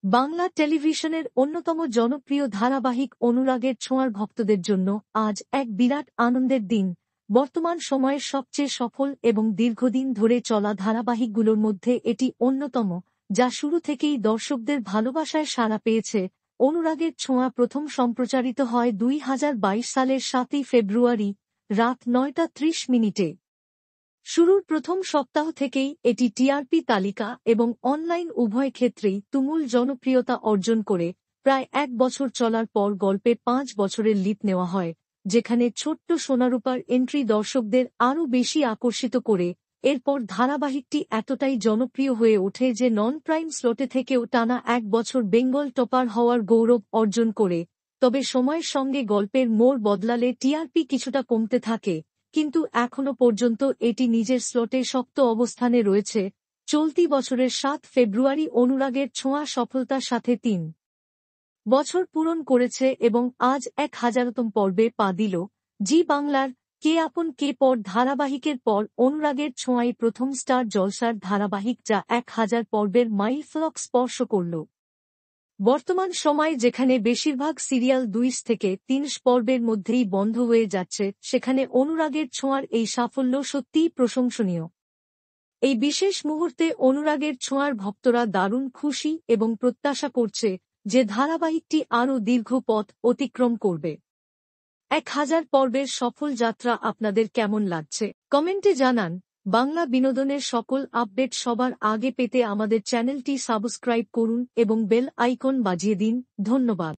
বাংলা টেলিভিশনের অন্যতম জনপ্রিয় ধারাবাহিক অনুরাগের ছোঁয়ার ভক্তদের জন্য আজ এক বিরাট আনন্দের দিন। বর্তমান সময়ের সবচেয়ে সফল এবং দীর্ঘদিন ধরে চলা ধারাবাহিকগুলোর মধ্যে এটি অন্যতম, যা শুরু থেকেই দর্শকদের ভালোবাসায় সাড়া পেয়েছে। অনুরাগের ছোঁয়া প্রথম সম্প্রচারিত হয় 2022 সালের 7 ফেব্রুয়ারি রাত 9:30 শুরুর প্রথম সপ্তাহ থেকেই এটি টিআরপি তালিকা এবং অনলাইন উভয় ক্ষেত্রেই তুমুল জনপ্রিয়তা অর্জন করে। প্রায় 1 বছর চলার পর গল্পে 5 বছরের লিপ নেওয়া হয়, যেখানে ছোট্ট সোনারূপার এন্ট্রি দর্শকদের আরও বেশি আকর্ষিত করে। এরপর ধারাবাহিকটি এতটাই জনপ্রিয় হয়ে ওঠে যে নন প্রাইম স্লটে থেকেও টানা 1 বছর বেঙ্গল টপার হওয়ার গৌরব অর্জন করে। তবে সময়ের সঙ্গে গল্পের মোড় বদলালে টিআরপি কিছুটা কমতে থাকে, কিন্তু এখনো পর্যন্ত এটি নিজের স্লটে শক্ত অবস্থানে রয়েছে। চলতি বছরের 7 ফেব্রুয়ারি অনুরাগের ছোঁয়া সফলতার সাথে 3 বছর পূরণ করেছে এবং আজ 1000তম পর্বে পা দিল। জি বাংলার কে আপন কে পর ধারাবাহিকের পর অনুরাগের ছোঁয়াই প্রথম স্টার জলসার ধারাবাহিক, যা 1000 পর্বের মাইলফলক স্পর্শ করল। বর্তমান সময় যেখানে বেশিরভাগ সিরিয়াল 2 থেকে 3 পর্বের মধ্যেই বন্ধ হয়ে যাচ্ছে, সেখানে অনুরাগের ছোঁয়ার এই সাফল্য সত্যিই প্রশংসনীয়। এই বিশেষ মুহূর্তে অনুরাগের ছোঁয়ার ভক্তরা দারুণ খুশি এবং প্রত্যাশা করছে যে ধারাবাহিকটি আরও দীর্ঘ পথ অতিক্রম করবে। 1000 পর্বের সফল যাত্রা আপনাদের কেমন লাগছে কমেন্টে জানান। বাংলা বিনোদনের সকল আপডেট সবার আগে পেতে আমাদের চ্যানেলটি সাবস্ক্রাইব করুন এবং বেল আইকন বাজিয়ে দিন। ধন্যবাদ।